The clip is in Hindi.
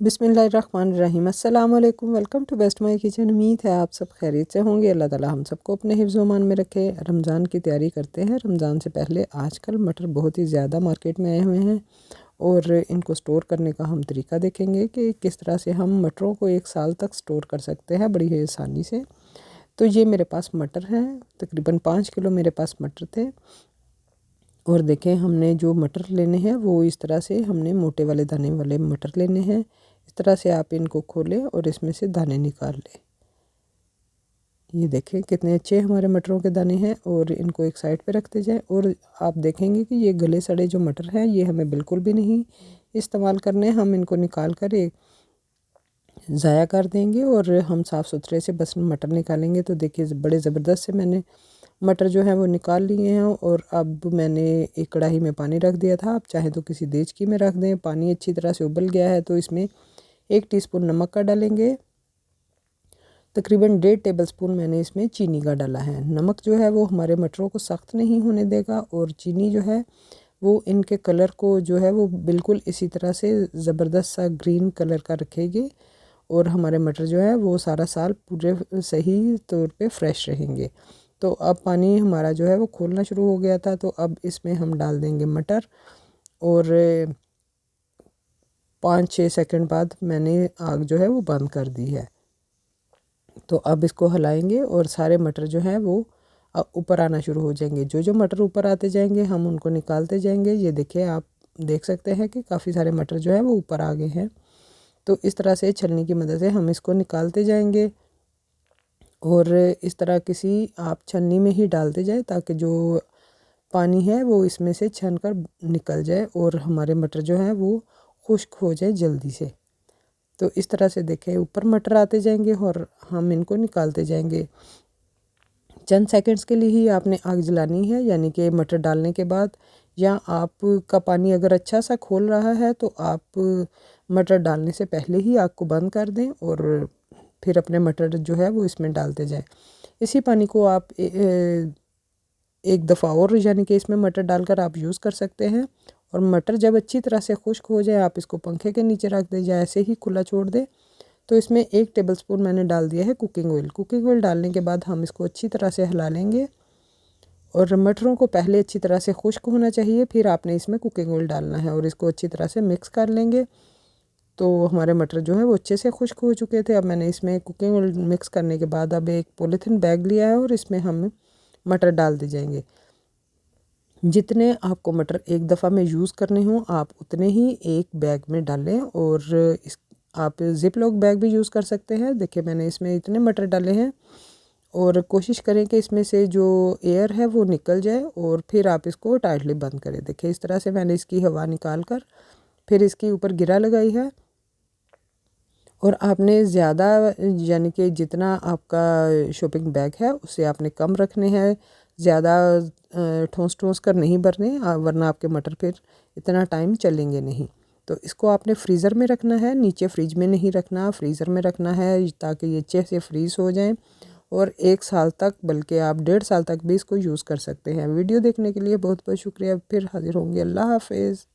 बिस्मिल्लाहिर्रहमानिर्रहीम। अस्सलाम वालेकुम। Welcome to best my kitchen. उम्मीद है आप सब खैरियत से होंगे। अल्लाह ताला हम सबको अपने हिफ्ज़-ओ-मान में रखे। रमज़ान की तैयारी करते हैं। रमज़ान से पहले आजकल मटर बहुत ही ज़्यादा मार्केट में आए हुए हैं और इनको स्टोर करने का हम तरीका देखेंगे कि किस तरह से हम मटरों को 1 साल तक स्टोर कर सकते हैं बड़ी ही आसानी से। तो ये मेरे पास मटर हैं, तकरीबन 5 किलो मेरे पास मटर थे। और देखें, हमने जो मटर लेने हैं वो इस तरह से हमने मोटे वाले दाने वाले मटर लेने हैं। इस तरह से आप इनको खोलें और इसमें से दाने निकाल लें। ये देखें कितने अच्छे हमारे मटरों के दाने हैं और इनको एक साइड पे रखते जाएं। और आप देखेंगे कि ये गले सड़े जो मटर हैं ये हमें बिल्कुल भी नहीं इस्तेमाल करने। हम इनको निकाल कर एक ज़ाया कर देंगे और हम साफ़ सुथरे से बस मटर निकालेंगे। तो देखिए बड़े ज़बरदस्त से मैंने मटर जो है वो निकाल लिए हैं। और अब मैंने एक कढ़ाई में पानी रख दिया था, आप चाहें तो किसी देचकी में रख दें। पानी अच्छी तरह से उबल गया है तो इसमें 1 टीस्पून नमक का डालेंगे। तकरीबन 1.5 टेबलस्पून मैंने इसमें चीनी का डाला है। नमक जो है वो हमारे मटरों को सख्त नहीं होने देगा और चीनी जो है वो इनके कलर को जो है वो बिल्कुल इसी तरह से ज़बरदस्त सा ग्रीन कलर का रखेगी और हमारे मटर जो है वो सारा साल पूरे सही तौर पे फ्रेश रहेंगे। तो अब पानी हमारा जो है वो खोलना शुरू हो गया था, तो अब इसमें हम डाल देंगे मटर। और 5-6 सेकंड बाद मैंने आग जो है वो बंद कर दी है। तो अब इसको हिलाएंगे और सारे मटर जो हैं वो ऊपर आना शुरू हो जाएंगे। जो जो मटर ऊपर आते जाएंगे हम उनको निकालते जाएंगे। ये देखिए, आप देख सकते हैं कि काफ़ी सारे मटर जो है वो ऊपर आ गए हैं। तो इस तरह से छलनी की मदद से हम इसको निकालते जाएंगे और इस तरह किसी आप छन्नी में ही डालते जाए ताकि जो पानी है वो इसमें से छन कर निकल जाए और हमारे मटर जो हैं वो खुश्क हो जाए जल्दी से। तो इस तरह से देखें ऊपर मटर आते जाएंगे और हम इनको निकालते जाएंगे। चंद सेकंड्स के लिए ही आपने आग जलानी है, यानी कि मटर डालने के बाद, या आपका पानी अगर अच्छा सा खोल रहा है तो आप मटर डालने से पहले ही आग को बंद कर दें और फिर अपने मटर जो है वो इसमें डालते जाएं। इसी पानी को आप एक दफ़ा और यानी कि इसमें मटर डालकर आप यूज़ कर सकते हैं। और मटर जब अच्छी तरह से खुश्क हो जाए आप इसको पंखे के नीचे रख दें या ऐसे ही खुला छोड़ दें। तो इसमें 1 टेबलस्पून मैंने डाल दिया है कुकिंग ऑयल। कुकिंग ऑयल डालने के बाद हम इसको अच्छी तरह से हिला लेंगे और मटरों को पहले अच्छी तरह से खुश्क होना चाहिए, फिर आपने इसमें कुकिंग ऑयल डालना है और इसको अच्छी तरह से मिक्स कर लेंगे। तो हमारे मटर जो है वो अच्छे से खुश्क हो चुके थे। अब मैंने इसमें कुकिंग ऑयल मिक्स करने के बाद अब एक पॉलीथीन बैग लिया है और इसमें हम मटर डाल दी जाएंगे। जितने आपको मटर एक दफ़ा में यूज़ करने हों आप उतने ही एक बैग में डालें। और इस आप ज़िप लॉक बैग भी यूज़ कर सकते हैं। देखिए मैंने इसमें इतने मटर डाले हैं और कोशिश करें कि इसमें से जो एयर है वो निकल जाए और फिर आप इसको टाइटली बंद करें। देखिए इस तरह से मैंने इसकी हवा निकाल कर फिर इसके ऊपर गिरा लगाई है। और आपने ज़्यादा यानी कि जितना आपका शॉपिंग बैग है उससे आपने कम रखने हैं, ज़्यादा ठोस ठोस कर नहीं भरने, वरना आपके मटर फिर इतना टाइम चलेंगे नहीं। तो इसको आपने फ्रीज़र में रखना है, नीचे फ्रिज में नहीं रखना, फ्रीज़र में रखना है ताकि ये अच्छे से फ्रीज़ हो जाएं और 1 साल तक, बल्कि आप 1.5 साल तक भी इसको यूज़ कर सकते हैं। वीडियो देखने के लिए बहुत बहुत शुक्रिया। फिर हाजिर होंगे। अल्लाह हाफिज़।